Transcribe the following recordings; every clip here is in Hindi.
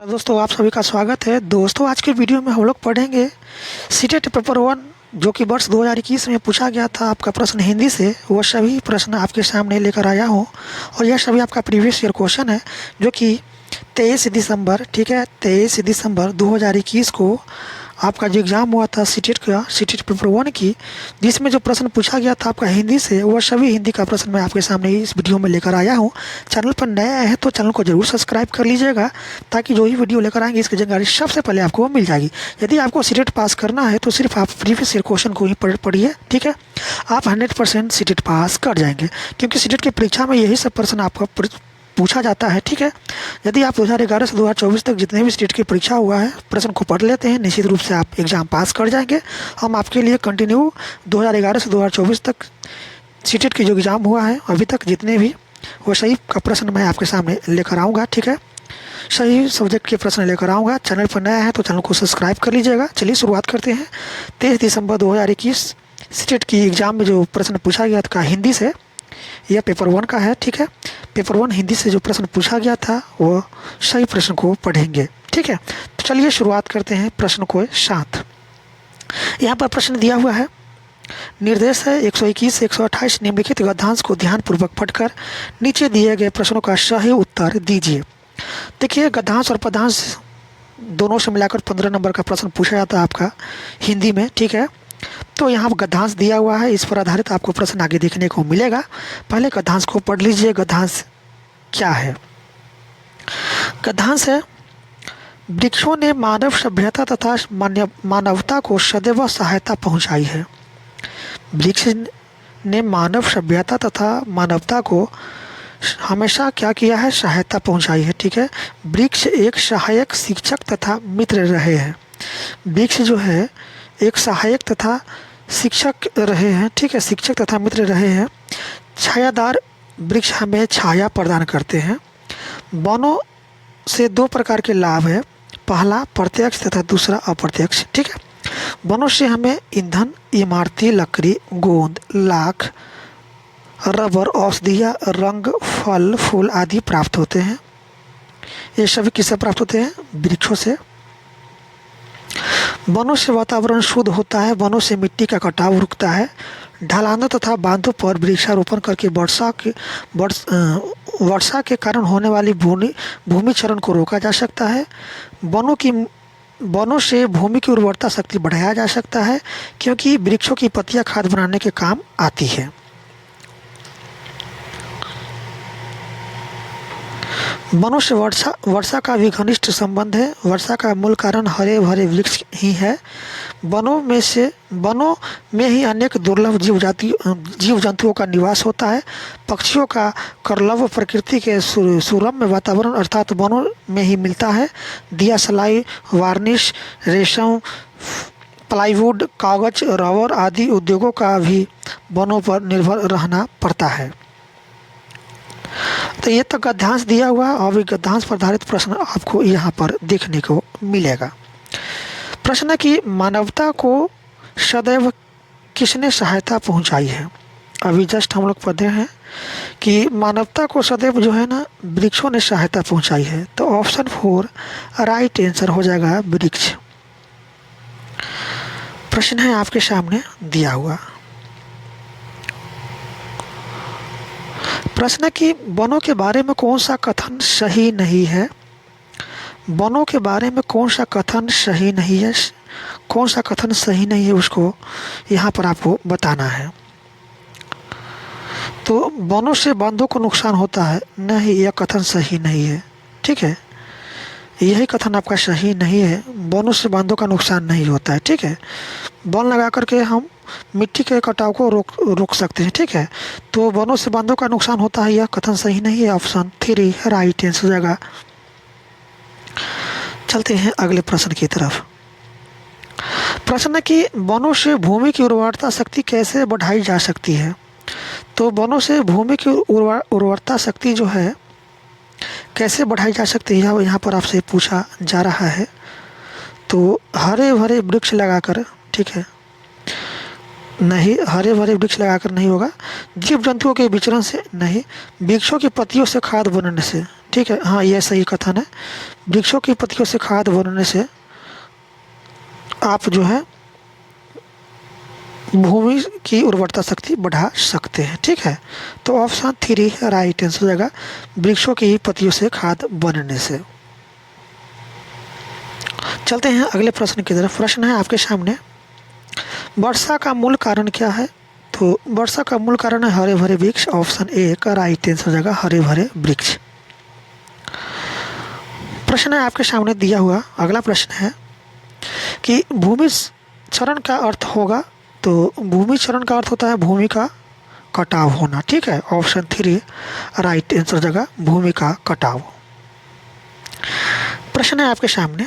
दोस्तों आप सभी का स्वागत है। दोस्तों आज के वीडियो में हम लोग पढ़ेंगे सीटेट पेपर 1 जो कि वर्ष 2021 में पूछा गया था आपका प्रश्न हिंदी से। वो सभी प्रश्न आपके सामने लेकर आया हूँ और यह सभी आपका प्रीवियस ईयर क्वेश्चन है जो कि 23 दिसंबर 2021 को आपका जो एग्ज़ाम हुआ था सीटेट पेपर 1 की, जिसमें जो प्रश्न पूछा गया था आपका हिंदी से, वह सभी हिंदी का प्रश्न मैं आपके सामने इस वीडियो में लेकर आया हूं। चैनल पर नया है तो चैनल को जरूर सब्सक्राइब कर लीजिएगा ताकि जो ही वीडियो लेकर आएंगे इसकी जानकारी सबसे पहले आपको मिल जाएगी। यदि आपको सीटेट पास करना है तो सिर्फ आप प्रीवियस ईयर क्वेश्चन को ही पढ़िए, ठीक है। आप 100% सीटेट पास कर जाएंगे क्योंकि सीटेट की परीक्षा में यही सब प्रश्न आपको पूछा जाता है, ठीक है। यदि आप 2011 से 2024 तक जितने भी स्टेट की परीक्षा हुआ है प्रश्न को पढ़ लेते हैं, निश्चित रूप से आप एग्ज़ाम पास कर जाएंगे। हम आपके लिए कंटिन्यू 2011 से 2024 तक सीटेट की जो एग्ज़ाम हुआ है अभी तक जितने भी, वो सही का प्रश्न मैं आपके सामने लेकर आऊँगा, ठीक है। सही सब्जेक्ट के प्रश्न लेकर आऊँगा। चैनल पर नया है तो चैनल को सब्सक्राइब कर लीजिएगा। चलिए शुरुआत करते हैं। 23 दिसंबर 2021 सीटेट की एग्ज़ाम में जो प्रश्न पूछा गया था हिंदी से, यह पेपर 1 का है, ठीक है। पेपर 1 हिंदी से जो प्रश्न पूछा गया था वो सही प्रश्न को पढ़ेंगे, ठीक है। तो चलिए शुरुआत करते हैं प्रश्न को साथ। यहाँ पर प्रश्न दिया हुआ है, निर्देश है 121 से 128 निम्नलिखित गद्यांश को ध्यानपूर्वक पढ़कर नीचे दिए गए प्रश्नों का सही उत्तर दीजिए। देखिए गद्यांश और पद्यांश दोनों से मिलाकर 15 नंबर का प्रश्न पूछा जाता है आपका हिंदी में, ठीक है। तो यहाँ गद्यांश दिया हुआ है, इस पर आधारित आपको प्रश्न आगे देखने को मिलेगा। पहले गद्यांश को पढ़ लीजिए। गद्यांश क्या है? गद्यांश है, वृक्षों ने मानव सभ्यता तथा मानवता को सदैव सहायता पहुंचाई है। वृक्ष ने मानव सभ्यता तथा मानवता को हमेशा क्या किया है? सहायता पहुंचाई है, ठीक है। वृक्ष एक सहायक, शिक्षक तथा मित्र रहे हैं। वृक्ष जो है एक सहायक तथा शिक्षक रहे हैं, ठीक है, शिक्षक तथा मित्र रहे हैं। छायादार वृक्ष हमें छाया प्रदान करते हैं। वनों से 2 प्रकार के लाभ है, पहला प्रत्यक्ष तथा दूसरा अप्रत्यक्ष, ठीक है। वनों से हमें ईंधन, इमारती लकड़ी, गोंद, लाख, रबर, औषधियाँ, रंग, फल फूल आदि प्राप्त होते हैं। ये सभी किससे प्राप्त होते हैं? वृक्षों से। वनों से वातावरण शुद्ध होता है। वनों से मिट्टी का कटाव रुकता है। ढलानों तथा बांधों पर वृक्षारोपण करके वर्षा के कारण होने वाली भूमि क्षरण को रोका जा सकता है। वनों से भूमि की उर्वरता शक्ति बढ़ाया जा सकता है क्योंकि वृक्षों की पत्तियां खाद बनाने के काम आती है। वनों से वर्षा का भी घनिष्ठ संबंध है। वर्षा का मूल कारण हरे भरे वृक्ष ही है। वनों में ही अनेक दुर्लभ जीव जंतुओं का निवास होता है। पक्षियों का कलरव प्रकृति के सुरम्य वातावरण अर्थात वनों में ही मिलता है। दिया सलाई, वार्निश, रेशम, प्लाईवुड, कागज, रबर आदि उद्योगों का भी वनों पर निर्भर रहना पड़ता है। तो ये तो गद्यांश दिया हुआ है और गद्यांश पर आधारित प्रश्न आपको यहाँ पर देखने को मिलेगा। प्रश्न है कि मानवता को सदैव किसने सहायता पहुँचाई है? अभी जस्ट हम लोग पढ़े हैं कि मानवता को सदैव जो है ना वृक्षों ने सहायता पहुँचाई है। तो ऑप्शन 4 राइट आंसर हो जाएगा वृक्ष। प्रश्न है आपके सामने दिया हुआ। प्रश्न कि वनों के बारे में कौन सा कथन सही नहीं है? वनों के बारे में कौन सा कथन सही नहीं है? कौन सा कथन सही नहीं है उसको यहाँ पर आपको बताना है। तो वनों से बांधों को नुकसान होता है, नहीं, यह कथन सही नहीं है, ठीक है। यही कथन आपका सही नहीं है। वनों से बांधों का नुकसान नहीं होता है, ठीक है। वन लगा करके हम मिट्टी के कटाव को रोक सकते हैं, ठीक है। तो वनों से बांधों का नुकसान होता है, यह कथन सही नहीं है। ऑप्शन 3 राइट आंसर हो जाएगा। चलते हैं अगले प्रश्न की तरफ। प्रश्न है कि वनों से भूमि की उर्वरता शक्ति कैसे बढ़ाई जा सकती है? तो वनों से भूमि की उर्वरता शक्ति जो है कैसे बढ़ाई जा सकती है यहाँ पर आपसे पूछा जा रहा है। तो हरे भरे वृक्ष लगाकर, ठीक है, नहीं, हरे भरे वृक्ष लगाकर नहीं होगा। जीव जंतुओं के विचरण से नहीं, वृक्षों की पत्तियों से खाद बनने से ठीक है, हाँ यह सही कथन है। वृक्षों की पत्तियों से खाद बनने से आप जो है भूमि की उर्वरता शक्ति बढ़ा सकते हैं। ठीक है, तो ऑप्शन 3 राइट आंसर हो जाएगा, वृक्षों की पत्तियों से खाद बनने से। चलते हैं अगले प्रश्न की तरफ। प्रश्न है आपके सामने, वर्षा का मूल कारण क्या है? तो वर्षा का मूल कारण है हरे भरे वृक्ष। ऑप्शन 1 राइट आंसर हो जाएगा, हरे भरे वृक्ष। प्रश्न है आपके सामने दिया हुआ अगला प्रश्न है कि भूमि क्षरण का अर्थ होगा। तो भूमि क्षरण का अर्थ होता है भूमि का कटाव होना। ठीक है, ऑप्शन 3 राइट आंसर हो जाएगा, भूमि का कटाव। प्रश्न है आपके सामने,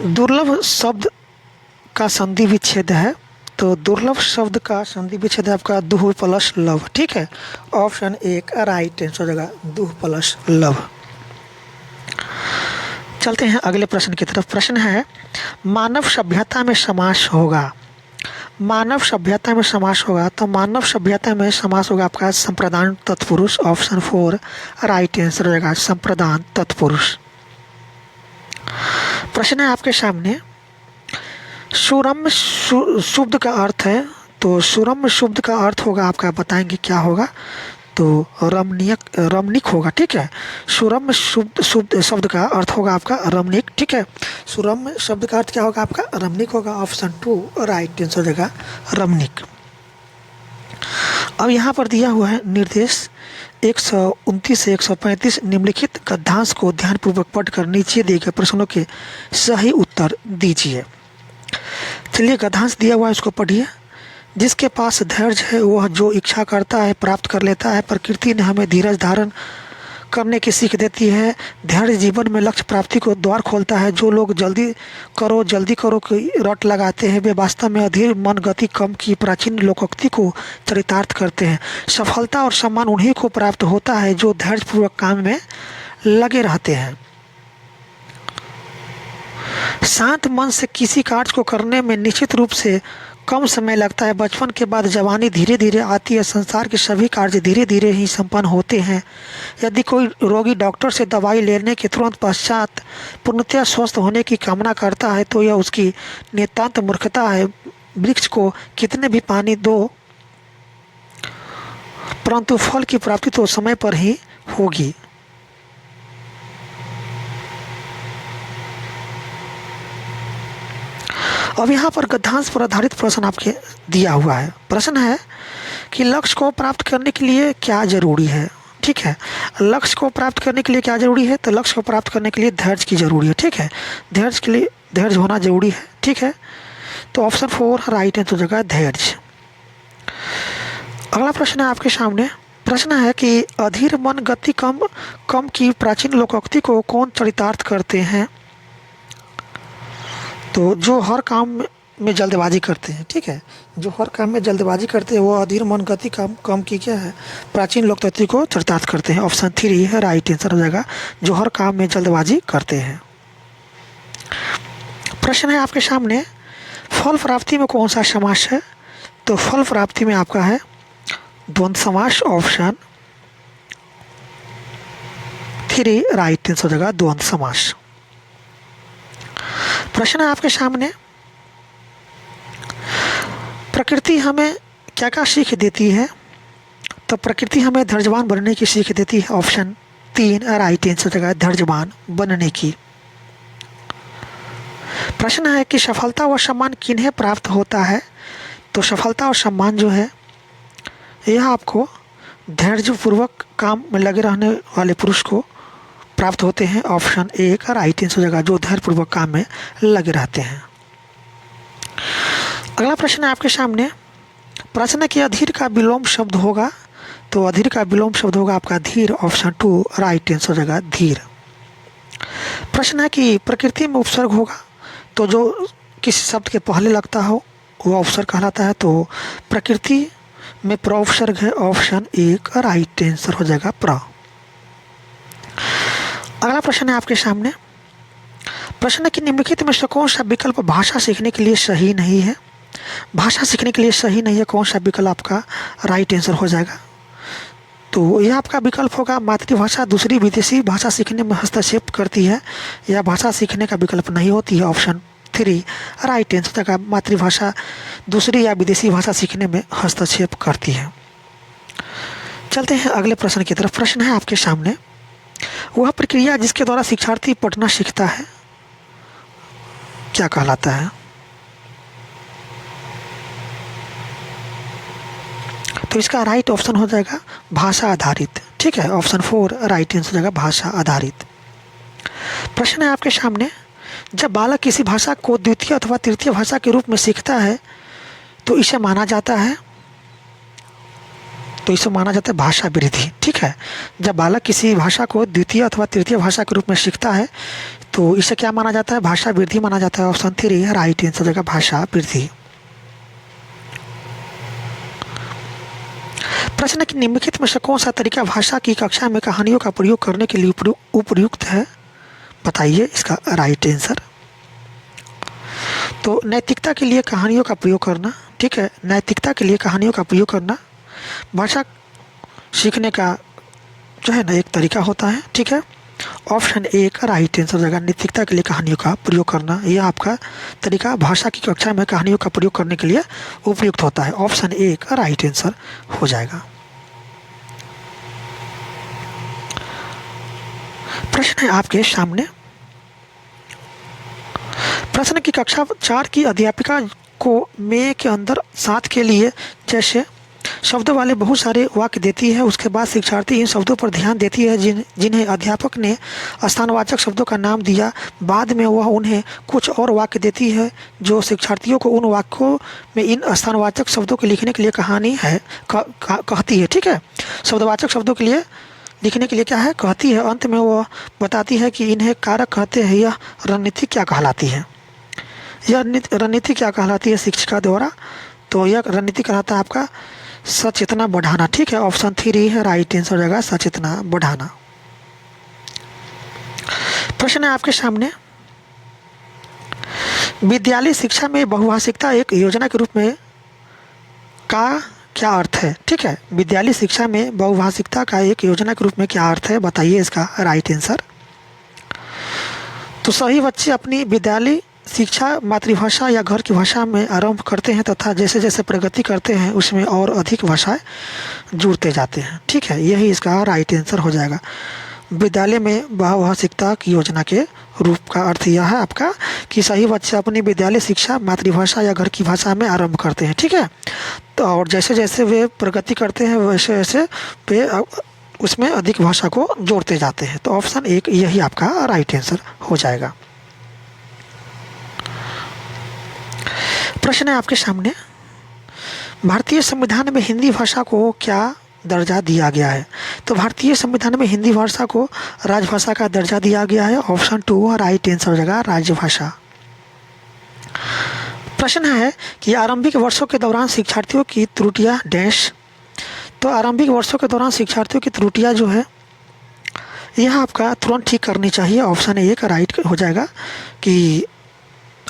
दुर्लभ शब्द का संधि विच्छेद है। तो दुर्लभ शब्द का संधि विच्छेद है आपका दुह प्लस लव। ठीक है, ऑप्शन 1 राइट आंसर हो जाएगा, दुह प्लस लव। चलते हैं अगले प्रश्न की तरफ। प्रश्न है, मानव सभ्यता में समास होगा। मानव सभ्यता में समास होगा। तो मानव सभ्यता में समास होगा आपका संप्रदान तत्पुरुष। ऑप्शन 4 राइट आंसर हो जाएगा, संप्रदान तत्पुरुष। प्रश्न है आपके सामने, सुरम्य शब्द का अर्थ है। तो सुरम्य शब्द का अर्थ होगा आपका, बताएंगे क्या होगा? तो रमणीक होगा। ठीक है, सुरम्य शब्द का अर्थ होगा आपका रमणीक। ठीक है, सुरम्य शब्द का अर्थ क्या होगा आपका? रमणीक होगा। ऑप्शन 2 राइट आंसर हो जाएगा, रमणीक। अब यहाँ पर दिया हुआ है निर्देश 129 से 135 निम्नलिखित गद्यांश को ध्यानपूर्वक पढ़कर नीचे दिए गए प्रश्नों के सही उत्तर दीजिए। चलिए, गद्यांश दिया हुआ है, इसको पढ़िए। जिसके पास धैर्य है वह जो इच्छा करता है प्राप्त कर लेता है। प्रकृति ने हमें धीरज धारण करने की सीख देती है। धैर्य जीवन में लक्ष्य प्राप्ति को द्वार खोलता है। जो लोग जल्दी करो की रट लगाते हैं वे वास्तव में अधीर मन गति कम की प्राचीन लोकोक्ति को चरितार्थ करते हैं। सफलता और सम्मान उन्हीं को प्राप्त होता है जो धैर्यपूर्वक काम में लगे रहते हैं। शांत मन से किसी कार्य को करने में निश्चित रूप से कम समय लगता है। बचपन के बाद जवानी धीरे धीरे आती है। संसार के सभी कार्य धीरे धीरे ही संपन्न होते हैं। यदि कोई रोगी डॉक्टर से दवाई लेने के तुरंत पश्चात पूर्णतः स्वस्थ होने की कामना करता है तो यह उसकी नितांत मूर्खता है। वृक्ष को कितने भी पानी दो परंतु फल की प्राप्ति तो समय पर ही होगी। अब यहाँ पर गद्यांश पर आधारित प्रश्न आपके दिया हुआ है। प्रश्न है कि लक्ष्य को प्राप्त करने के लिए क्या जरूरी है। ठीक है, लक्ष्य को प्राप्त करने के लिए क्या जरूरी है? तो लक्ष्य को प्राप्त करने के लिए धैर्य की जरूरी है। ठीक है, धैर्य के लिए धैर्य होना जरूरी है। ठीक है, तो ऑप्शन 4 राइट आंसर हो जाएगा, धैर्य। अगला प्रश्न है आपके सामने। प्रश्न है कि अधीर मन गति कम की प्राचीन लोकोक्ति को कौन चरितार्थ करते हैं? तो जो हर काम में जल्दबाजी करते हैं। ठीक है, जो हर काम में जल्दबाजी करते हैं वो अधीर मन गति कम की क्या है? प्राचीन लोकोक्ति को चरितार्थ करते हैं। ऑप्शन 3 है राइट आंसर हो जाएगा, जो हर काम में जल्दबाजी करते हैं। प्रश्न है आपके सामने, फल प्राप्ति में कौन सा समास है? तो फल प्राप्ति में आपका है द्वंद्व समास। ऑप्शन 3 राइट आंसर हो जाएगा, द्वंद्व समास। प्रश्न है आपके सामने, प्रकृति हमें क्या क्या सीख देती है? तो प्रकृति हमें धैर्यवान बनने की सीख देती है। ऑप्शन 3 राइट आंसर हो जाएगा, धैर्यवान बनने की। प्रश्न है कि सफलता व सम्मान किन्हें प्राप्त होता है? तो सफलता और सम्मान जो है यह आपको धैर्यपूर्वक काम में लगे रहने वाले पुरुष को प्राप्त होते हैं। ऑप्शन 1 राइट आंसर हो जाएगा, जो धैर्यपूर्वक काम में लगे रहते हैं। अगला प्रश्न है आपके सामने। प्रश्न है कि अधीर का विलोम शब्द होगा। तो अधीर का विलोम शब्द होगा आपका धीर। ऑप्शन 2 राइट आंसर हो जाएगा, धीर। प्रश्न है कि प्रकृति में उपसर्ग होगा। तो जो किसी शब्द के पहले लगता हो वह उपसर्ग कहलाता है। तो प्रकृति में प्र उपसर्ग है। ऑप्शन 1 राइट आंसर हो जाएगा, प्र। अगला प्रश्न है आपके सामने। प्रश्न है कि निम्नलिखित में से कौन सा विकल्प भाषा सीखने के लिए सही नहीं है? भाषा सीखने के लिए सही नहीं है, कौन सा विकल्प आपका राइट आंसर हो जाएगा? तो यह आपका विकल्प होगा मातृभाषा दूसरी विदेशी भाषा सीखने में हस्तक्षेप करती है, या भाषा सीखने का विकल्प नहीं होती है। ऑप्शन 3 राइट आंसर होगा मातृभाषा दूसरी या विदेशी भाषा सीखने में हस्तक्षेप करती है। चलते हैं अगले प्रश्न की तरफ। प्रश्न है आपके सामने, वह प्रक्रिया जिसके द्वारा शिक्षार्थी पढ़ना सीखता है क्या कहलाता है? तो इसका राइट ऑप्शन हो जाएगा भाषा आधारित। ठीक है, ऑप्शन 4 राइट आंसर हो जाएगा भाषा आधारित। प्रश्न है आपके सामने, जब बालक किसी भाषा को द्वितीय अथवा तृतीय भाषा के रूप में सीखता है तो इसे माना जाता है भाषा वृद्धि। ठीक है, जब बालक किसी भाषा को द्वितीय अथवा तृतीय भाषा के रूप में सीखता है तो इसे क्या माना जाता है? भाषा वृद्धि माना जाता है। ऑप्शन 3 राइट आंसर हो जाएगा भाषा वृद्धि। प्रश्न की निम्नलिखित में से कौन सा तरीका भाषा की कक्षा में कहानियों का प्रयोग करने के लिए उपयुक्त है? बताइए इसका राइट आंसर। तो नैतिकता के लिए कहानियों का प्रयोग करना। ठीक है, नैतिकता के लिए कहानियों का प्रयोग करना भाषा सीखने का जो है ना एक तरीका होता है। ठीक है, ऑप्शन 1 राइट आंसर हो जाएगा नैतिकता के लिए कहानियों का प्रयोग करना। यह आपका तरीका भाषा की कक्षा में कहानियों का प्रयोग करने के लिए उपयुक्त होता है। ऑप्शन 1 राइट आंसर हो जाएगा। प्रश्न है आपके सामने, प्रश्न की कक्षा 4 की अध्यापिका को में के अंदर साथ के लिए जैसे शब्दों वाले बहुत सारे वाक्य देती है, उसके बाद शिक्षार्थी इन शब्दों पर ध्यान देती है जिन्हें अध्यापक ने स्थानवाचक शब्दों का नाम दिया। बाद में वह उन्हें कुछ और वाक्य देती है जो शिक्षार्थियों को उन वाक्यों में इन स्थानवाचक शब्दों को लिखने के लिए कहती है। ठीक है, शब्दवाचक शब्दों के लिए लिखने के लिए क्या है? कहती है। अंत में वह बताती है कि इन्हें कारक कहते हैं। यह रणनीति क्या कहलाती है? शिक्षिका द्वारा? तो यह रणनीति कहलाता है आपका सचेतना बढ़ाना। ठीक है, ऑप्शन 3 है राइट आंसर हो जाएगा सचेतना बढ़ाना। प्रश्न है आपके सामने, विद्यालय शिक्षा में बहुभाषिकता एक योजना के रूप में का क्या अर्थ है? ठीक है, विद्यालय शिक्षा में बहुभाषिकता का एक योजना के रूप में क्या अर्थ है? बताइए इसका राइट आंसर। तो सभी बच्चे अपनी विद्यालय शिक्षा मातृभाषा या घर की भाषा में आरंभ करते हैं तथा जैसे जैसे प्रगति करते हैं उसमें और अधिक भाषाएं जुड़ते जाते हैं। ठीक है, यही इसका राइट आंसर हो जाएगा। विद्यालय में बहुभाषिकता की योजना के रूप का अर्थ यह है आपका कि सही बच्चे अपनी विद्यालय शिक्षा मातृभाषा या घर की भाषा में आरंभ करते हैं। ठीक है, तो और जैसे जैसे वे प्रगति करते हैं वैसे वैसे वे उसमें अधिक भाषा को जोड़ते जाते हैं। तो ऑप्शन 1 यही आपका राइट आंसर हो जाएगा। प्रश्न है आपके सामने, भारतीय संविधान में हिंदी भाषा को क्या दर्जा दिया गया है? तो भारतीय संविधान में हिंदी भाषा को राजभाषा का दर्जा दिया गया है। ऑप्शन 2 राइट आंसर हो जाएगा राजभाषा। प्रश्न है कि आरंभिक वर्षों के दौरान शिक्षार्थियों की त्रुटियां डैश। तो आरंभिक वर्षों के दौरान शिक्षार्थियों की त्रुटियां जो है यह आपका तुरंत ठीक करनी चाहिए। ऑप्शन 1 राइट हो जाएगा कि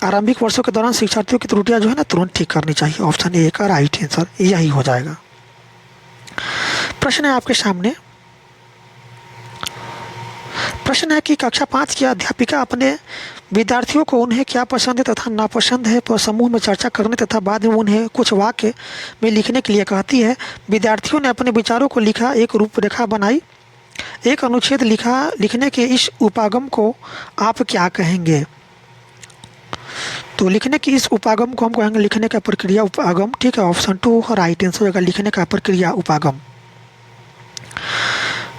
आरंभिक वर्षों के दौरान शिक्षार्थियों की त्रुटियां जो है ना तुरंत ठीक करनी चाहिए। ऑप्शन 1 का राइट आंसर यही हो जाएगा। प्रश्न है आपके सामने, प्रश्न है कि कक्षा 5 की अध्यापिका अपने विद्यार्थियों को उन्हें क्या पसंद है तथा नापसंद है पर समूह में चर्चा करने तथा बाद में उन्हें कुछ वाक्य में लिखने के लिए कहती है। विद्यार्थियों ने अपने विचारों को लिखा, एक रूपरेखा बनाई, एक अनुच्छेद लिखा। लिखने के इस उपागम को आप क्या कहेंगे? तो लिखने की इस उपागम को हम कहेंगे लिखने का प्रक्रिया उपागम। ठीक है, ऑप्शन 2 राइट आंसर होगा लिखने का प्रक्रिया उपागम।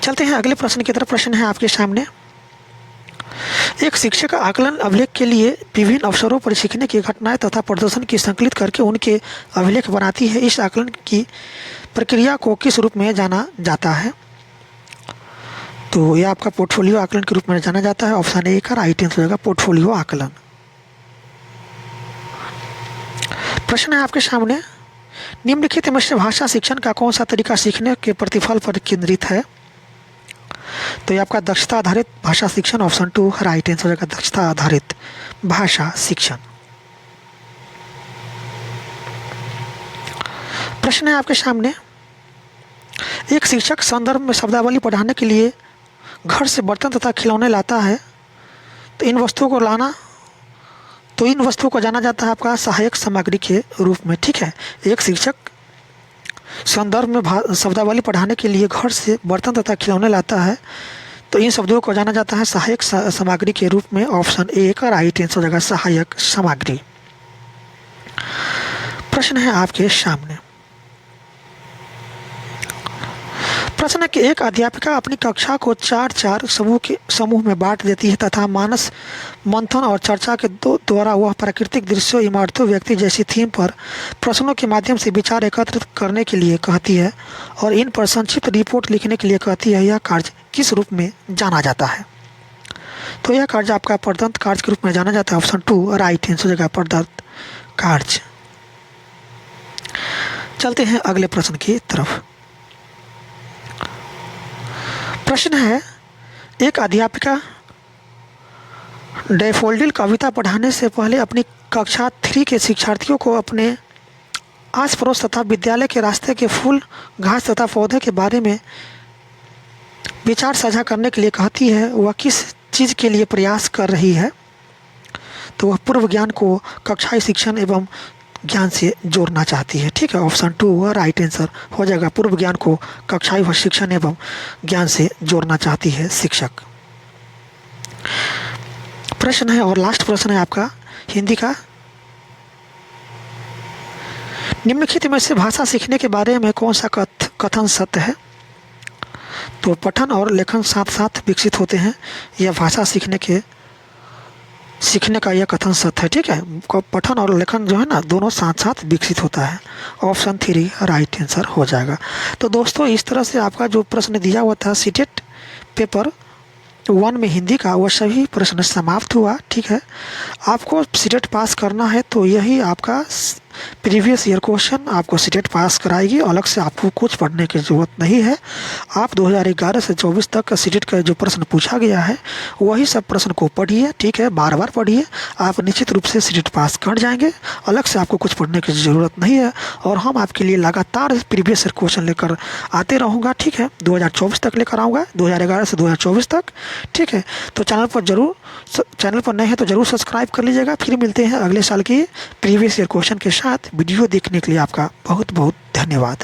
चलते हैं अगले प्रश्न की तरफ। प्रश्न है आपके सामने, एक शिक्षक आकलन अभिलेख के लिए विभिन्न अवसरों पर सीखने की घटनाएं तथा प्रदर्शन की संकलित करके उनके अभिलेख बनाती है। इस आकलन की प्रक्रिया को किस रूप में जाना जाता है? तो यह आपका पोर्टफोलियो आकलन के रूप में जाना जाता है। ऑप्शन 1 का राइट आंसर होगा पोर्टफोलियो आकलन। प्रश्न है आपके सामने, निम्नलिखित में से भाषा शिक्षण का कौन सा तरीका सीखने के प्रतिफल पर केंद्रित है? तो ये आपका दक्षता आधारित भाषा शिक्षण। ऑप्शन 2 राइट आंसर होगा दक्षता आधारित भाषा शिक्षण। प्रश्न है आपके सामने, एक शिक्षक संदर्भ में शब्दावली पढ़ाने के लिए घर से बर्तन तथा खिलौने लाता है, तो इन वस्तुओं को जाना जाता है आपका सहायक सामग्री के रूप में। ठीक है, एक शिक्षक संदर्भ में शब्दावली पढ़ाने के लिए घर से बर्तन तथा खिलौने लाता है, तो इन शब्दों को जाना जाता है सहायक सामग्री के रूप में। ऑप्शन ए का राइट आंसर हो जाएगा सहायक सामग्री। प्रश्न है आपके सामने। प्रश्न है कि एक अध्यापिका अपनी कक्षा को चार समूह में बांट देती है तथा मानस मंथन और चर्चा के द्वारा वह प्राकृतिक दृश्यों, इमारतों, व्यक्ति जैसी थीम पर प्रश्नों के माध्यम से विचार एकत्रित करने के लिए कहती है और इन पर संक्षिप्त रिपोर्ट लिखने के लिए कहती है। यह कार्य किस रूप में जाना जाता है? तो यह कार्य आपका प्रदत्त कार्य के रूप में जाना जाता है। ऑप्शन 2 राइट आंसर हो जाएगा प्रदत्त कार्य। चलते हैं अगले प्रश्न की तरफ। प्रश्न है, एक अध्यापिका डैफोडिल कविता पढ़ाने से पहले अपनी कक्षा 3 के शिक्षार्थियों को अपने आस पड़ोस तथा विद्यालय के रास्ते के फूल, घास तथा पौधे के बारे में विचार साझा करने के लिए कहती है। वह किस चीज़ के लिए प्रयास कर रही है? तो वह पूर्व ज्ञान को कक्षाई शिक्षण एवं ज्ञान से जोड़ना चाहती है। ठीक है, ऑप्शन 2 राइट आंसर हो जाएगा। पूर्व ज्ञान को कक्षाई व शिक्षण एवं ज्ञान से जोड़ना चाहती है शिक्षक। प्रश्न है और लास्ट प्रश्न है आपका हिंदी का। निम्नलिखित में से भाषा सीखने के बारे में कौन सा कथन सत्य है? तो पठन और लेखन साथ साथ विकसित होते हैं, यह भाषा सीखने का यह कथन सत्य है। ठीक है, पठन और लेखन जो है ना, दोनों साथ साथ विकसित होता है। ऑप्शन 3 राइट आंसर हो जाएगा। तो दोस्तों, इस तरह से आपका जो प्रश्न दिया हुआ था सीटेट पेपर 1 में हिंदी का, वह सभी प्रश्न समाप्त हुआ। ठीक है, आपको सीटेट पास करना है तो यही आपका प्रीवियस ईयर क्वेश्चन आपको सीटेट पास कराएगी। अलग से आपको कुछ पढ़ने की ज़रूरत नहीं है। आप 2011 से 24 तक का सीटेट का जो प्रश्न पूछा गया है वही सब प्रश्न को पढ़िए। ठीक है, बार बार पढ़िए, आप निश्चित रूप से सीटेट पास कर जाएंगे। अलग से आपको कुछ पढ़ने की ज़रूरत नहीं है और हम आपके लिए लगातार प्रीवियस ईयर क्वेश्चन लेकर आते रहूँगा। ठीक है, 2024 तक लेकर आऊँगा, 2011 से 2024 तक। ठीक है, तो चैनल पर नए हैं तो ज़रूर सब्सक्राइब कर लीजिएगा। फिर मिलते हैं अगले साल की प्रीवियस ईयर क्वेश्चन के साथ। वीडियो देखने के लिए आपका बहुत बहुत धन्यवाद।